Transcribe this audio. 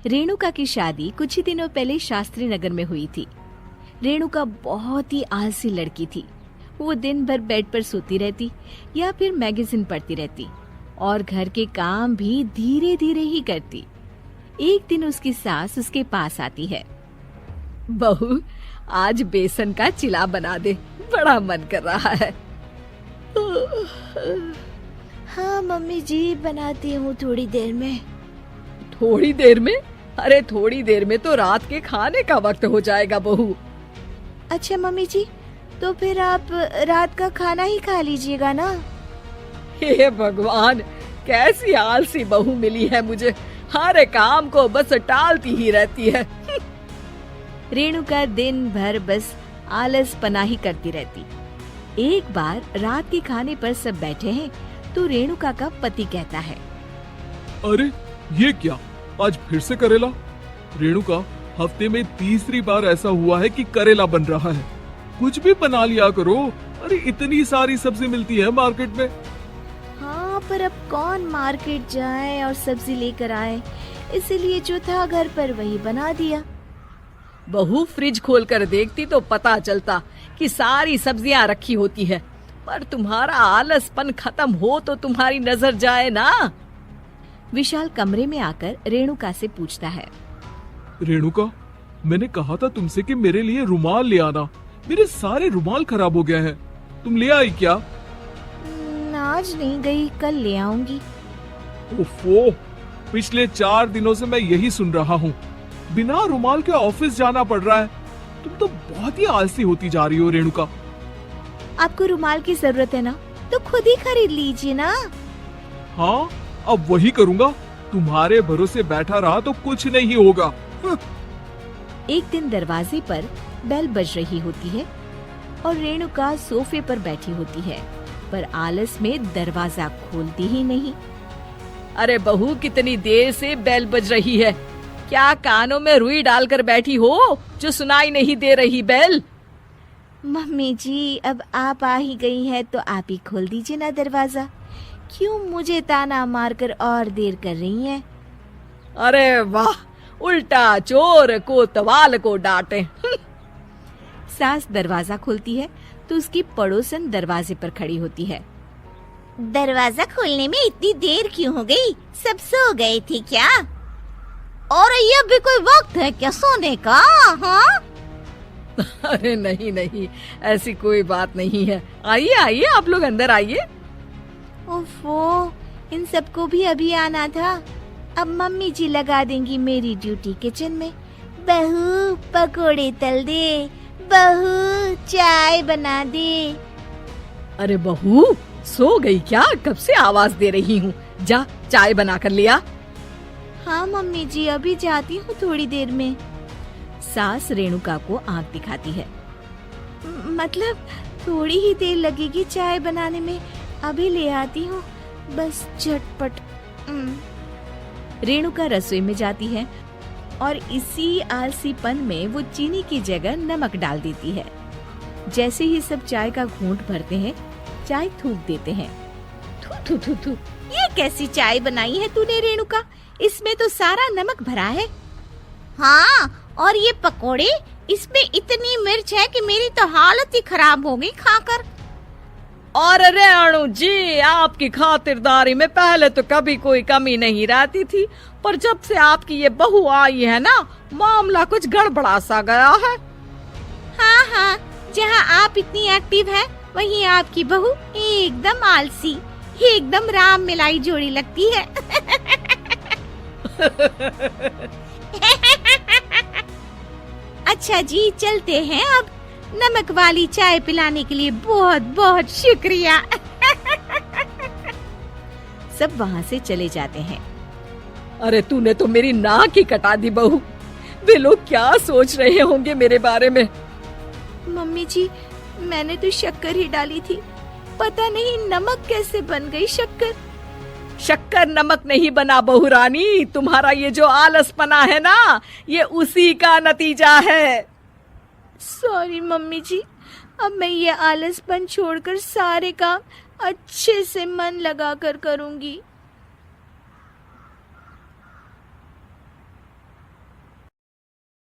रेणुका की शादी कुछ ही दिनों पहले शास्त्री नगर में हुई थी। रेणुका बहुत ही आलसी लड़की थी। वो दिन भर बेड पर सोती रहती या फिर मैगजीन पढ़ती रहती और घर के काम भी धीरे धीरे ही करती। एक दिन उसकी सास उसके पास आती है। बहू, आज बेसन का चिला बना दे, बड़ा मन कर रहा है। हाँ मम्मी जी, बनाती हूँ थोड़ी देर में। थोड़ी देर में? अरे थोड़ी देर में तो रात के खाने का वक्त हो जाएगा बहू। अच्छा मम्मी जी, तो फिर आप रात का खाना ही खा लीजिएगा ना। हे भगवान, कैसी आलसी बहू मिली है मुझे, हर काम को बस टालती ही रहती है। रेणुका दिन भर बस आलस पना ही करती रहती। एक बार रात के खाने पर सब बैठे हैं तो रेणुका का पति कहता है, अरे ये क्या, आज फिर से करेला? रेणुका, हफ्ते में तीसरी बार ऐसा हुआ है कि करेला बन रहा है। कुछ भी बना लिया करो। अरे इतनी सारी सब्जी मिलती है मार्केट में। हाँ, पर अब कौन मार्केट जाए और सब्जी लेकर आए, इसीलिए जो था घर पर वही बना दिया। बहू, फ्रिज खोल कर देखती तो पता चलता कि सारी सब्जियां रखी होती है, पर तुम्हारा आलसपन खत्म हो तो तुम्हारी नजर जाए ना। विशाल कमरे में आकर रेणुका से पूछता है, रेणुका, मैंने कहा था तुमसे कि मेरे लिए रुमाल ले आना। मेरे सारे रुमाल खराब हो गए हैं। तुम ले आई क्या? आज नहीं गई, कल ले आऊंगी। ओफो, पिछले 4 दिनों से मैं यही सुन रहा हूँ। बिना रुमाल के ऑफिस जाना पड़ रहा है। तुम तो बहुत ही आलसी होती जा रही हो रेणुका। आपको रुमाल की जरूरत है ना, तो खुद ही खरीद लीजिए ना। हाँ, अब वही करूँगा। तुम्हारे भरोसे बैठा रहा तो कुछ नहीं होगा। एक दिन दरवाजे पर बेल बज रही होती है और रेणुका सोफे पर बैठी होती है, पर आलस में दरवाजा खोलती ही नहीं। अरे बहू, कितनी देर से बेल बज रही है? क्या कानों में रुई डालकर बैठी हो जो सुनाई नहीं दे रही बेल? मम्मी जी, अब आप आ ही गई हैं तो आप ही खोल दीजिए ना दरवाजा। क्यों मुझे ताना मारकर और देर कर रही हैं? अरे वाह, उल्टा चोर को तवाल को डांटे। सास दरवाजा खोलती है तो उसकी पड़ोसन दरवाजे पर खड़ी होती है। दरवाजा खोलने में इतनी देर क्यों हो गई? सब सो गए थे क्या? और ये भी कोई वक्त है क्या सोने का? हाँ? अरे नहीं नहीं, ऐसी कोई बात नहीं है। आइए आइए, आप लोग अंदर आइए। ओफो, इन सबको भी अभी आना था। अब मम्मी जी लगा देंगी मेरी ड्यूटी किचन में। बहू पकोड़े तल दे, बहू चाय बना दे। अरे बहू, सो गई क्या? कब से आवाज दे रही हूँ, जा चाय बना कर लिया। हाँ मम्मी जी, अभी जाती हूँ थोड़ी देर में। सास रेणुका को आंख दिखाती है। मतलब थोड़ी ही देर लगेगी चाय बनाने में, अभी ले आती हूँ, बस झटपट। रेणुका रसोई में जाती है और इसी आलसीपन में वो चीनी की जगह नमक डाल देती है। जैसे ही सब चाय का घूंट भरते हैं, चाय थूक देते हैं। थू थू थू थू, ये कैसी चाय बनाई है तूने रेणुका? इसमें तो सारा नमक भरा है। हाँ, और ये पकोड़े, इसमें इतनी मिर्च है कि मेरी तो हालत ही खराब हो गई खाकर। और रेणु जी, आपकी खातिरदारी में पहले तो कभी कोई कमी नहीं रहती थी, पर जब से आपकी ये बहू आई है ना, मामला कुछ गड़बड़ा सा गया है। हाँ हाँ, जहाँ आप इतनी एक्टिव हैं, वहीं आपकी बहू एकदम आलसी, एकदम राम मिलाई जोड़ी लगती है। अच्छा जी, चलते हैं अब। नमक वाली चाय पिलाने के लिए बहुत बहुत शुक्रिया। सब वहाँ से चले जाते हैं। अरे तूने तो मेरी नाक ही कटा दी बहू। वे लोग क्या सोच रहे होंगे मेरे बारे में? मम्मी जी, मैंने तो शक्कर ही डाली थी, पता नहीं नमक कैसे बन गई शक्कर। शक्कर नमक नहीं बना बहू रानी, तुम्हारा ये जो आलसपना है ना, ये उसी का नतीजा है। सॉरी मम्मी जी, अब मैं ये आलसपन छोड़कर सारे काम अच्छे से मन लगाकर करूंगी।